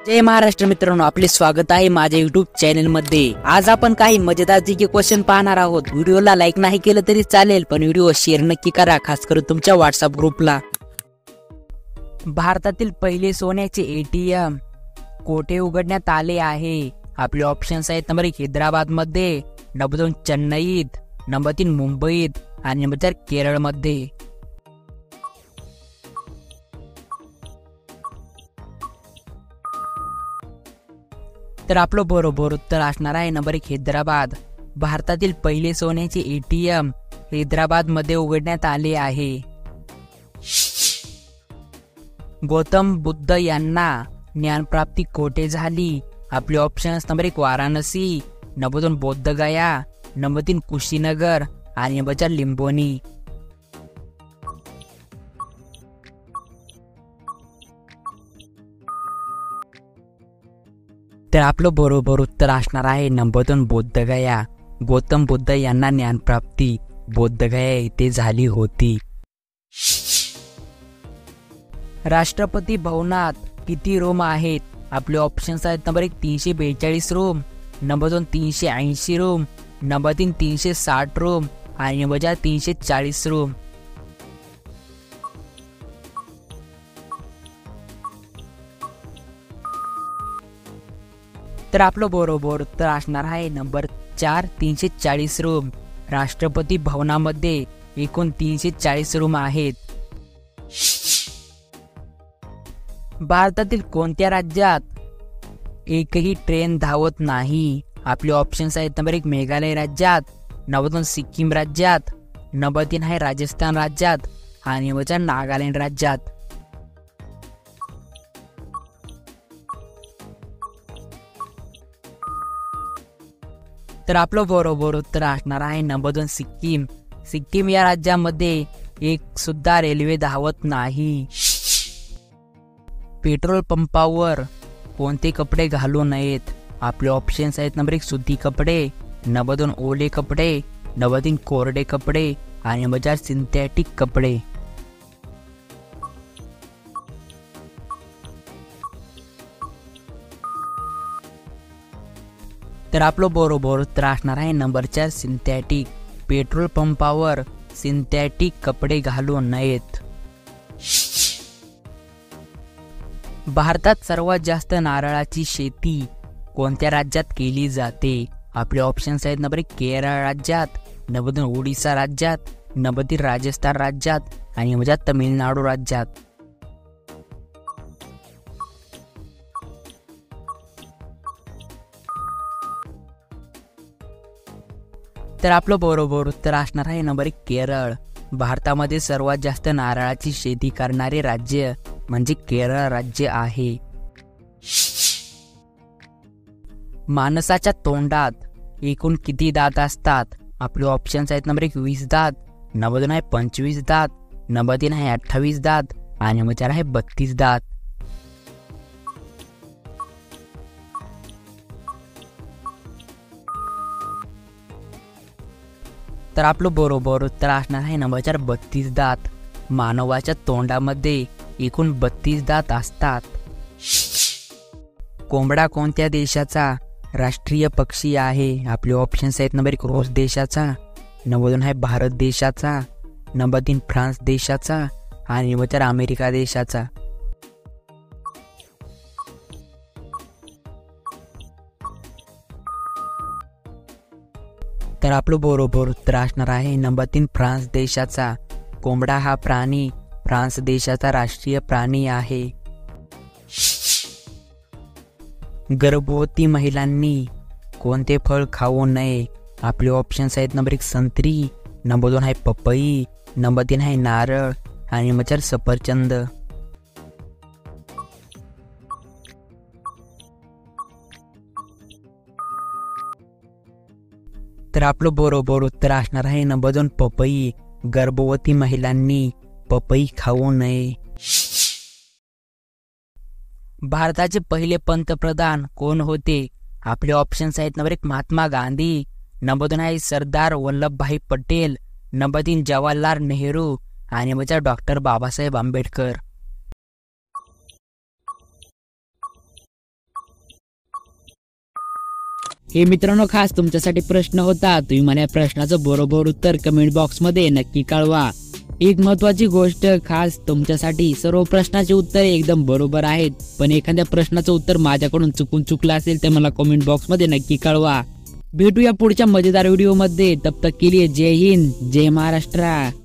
जय महाराष्ट्र मित्रांनो, आपले स्वागत आहे माझ्या युट्यूब चॅनल मध्ये। आज आपण काही मजेदार जीके क्वेश्चन पाहणार आहोत। व्हिडिओला लाईक नाही केलं तरी चालेल, पण व्हिडिओ शेअर नक्की करा, खास करून तुमच्या व्हॉट्सअप ग्रुपला। भारतातील पहिले सोन्याचे एटीएम कोठे उघडण्यात आले आहे? आपले ऑप्शन्स आहेत नंबर 1 हैदराबाद मध्ये, नंबर 2 चेन्नईत, नंबर 3 मुंबईत आणि नंबर 4 केरळ मध्ये। तर आपलं बरोबर उत्तर असणार आहे नंबर 1 हैदराबाद। भारतातील पहिले सोन्याचे एटीएम हैदराबाद मध्ये उघडण्यात आले आहे। गौतम बुद्ध यांना ज्ञानप्राप्ती कोठे झाली? आपले options number 1 Varanasi, number 2 Bodh Gaya, number 3 Kushinagar आणि नंबर 4 लिंबोनी। तर आपलं बरोबर उत्तर असणार आहे नंबर 2 बोधगया। गौतम बुद्ध यांना ज्ञानप्राप्ती बोधगया येथे झाली होती। राष्ट्रपती भवनात किती रूम आहेत? आपले ऑप्शन्स आहेत number 1 342 room, number 2 380 room, number 3 360 room आणि नंबर 4 340 रूम। तर आपलं बरोबर उत्तर असणार आहे नंबर 4 340 रूम। राष्ट्रपती भवनामध्ये एकूण 340 रूम आहेत। भारतातील कोणत्या राज्यात एकही ट्रेन धावत नाही? आपले ऑप्शन्स आहेत नंबर 1 मेघालय राज्यात, नंबर 2 सिक्कीम राज्यात, नंबर 3 आहे राजस्थान राज्यात आणि नंबर 4 नागालँड राज्यात। तर आपलं बरोबर उत्तर असणार आहे नंबर 2 सिक्कीम। सिक्कीम या राज्यामध्ये एक सुद्धा रेल्वे धावत नाही। पेट्रोल पंपावर कोणते कपडे घालू नयेत? आपले ऑप्शन्स आहेत नंबर 1 सुती कपडे, नंबर 2 ओले कपडे, नंबर 3 कोरडे कपडे आणि नंबर 4 सिंथेटिक कपडे। तर आपलं बरोबर उत्तर असणार आहे नंबर 4 सिंथेटिक। पेट्रोल पंपावर सिंथेटिक कपडे घालू नयेत। भारतात सर्वात जास्त नारळाची शेती कोणत्या राज्यात केली जाते? आपले ऑप्शन्स आहेत नंबर 1 केरळ राज्यात, नंबर 2 ओडिसा राज्यात, नंबर 3 राजस्थान राज्यात आणि नंबर 4 तमिळनाडू राज्यात। तर आपलं बरोबर उत्तर असणार आहे नंबर 1 केरळ। भारतामध्ये सर्वात जास्त नारळाची शेती करणारे राज्य म्हणजे केरळ राज्य आहे। माणसाच्या तोंडात एकूण किती दात असतात? आपले ऑप्शन्स आहेत नंबर 1 20 दात, नंबर 2 आहे 25 दात, नंबर 3 आहे 28 दात आणि नंबर 4 आहे 32 दात। तर आपलं बरोबर उत्तर असणार आहे नंबर 4 32 दात। मानवाच्या तोंडामध्ये एकूण 32 दात असतात। कोंबडा कोणत्या देशाचा राष्ट्रीय पक्षी आहे? आपले ऑप्शन्स आहेत नंबर 1 रूस देशाचा, नंबर 2 आहे भारत देशाचा, नंबर 3 फ्रान्स देशाचा आणि नंबर 4 अमेरिका देशाचा। तर आपलं बरोबर उत्तर असणार आहे नंबर 3 फ्रान्स देशाचा। कोंबडा हा प्राणी फ्रान्स देशाचा राष्ट्रीय प्राणी आहे। गर्भवती महिलांनी कोणते फळ खाऊ नये? आपले ऑप्शन्स आहेत नंबर 1 संत्री, नंबर 2 आहे पपई, नंबर 3 आहे नारळ आणि नंबर 4 सफरचंद। तर आपलं बरोबर उत्तर असणार आहे नंबर 2 पपई। गर्भवती महिलांनी पपई खाऊ नये। भारताचे पहिले पंतप्रधान कोण होते? आपले ऑप्शन्स आहेत नंबर 1 महात्मा गांधी, नंबर 2 आहे सरदार वल्लभभाई पटेल, नंबर 3 जवाहरलाल नेहरू आणि नंबर 4 डॉक्टर बाबासाहेब आंबेडकर। हे मित्रांनो खास तुमच्यासाठी प्रश्न होता, तुम्ही मला या प्रश्नाचं बरोबर उत्तर कमेंट बॉक्स मध्ये नक्की कळवा. एक महत्वाची गोष्ट खास तुमच्यासाठी, सर्व प्रश्नाचे उत्तर एकदम बरोबर आहेत, पण एखाद्या प्रश्नाचं उत्तर माझ्याकडून चुकलं असेल तर मला कमेंट बॉक्स मध्ये नक्की कळवा. भेटूया पुढच्या मजेदार व्हिडिओ मध्ये. तब तक के लिए जय हिंद, जय महाराष्ट्र.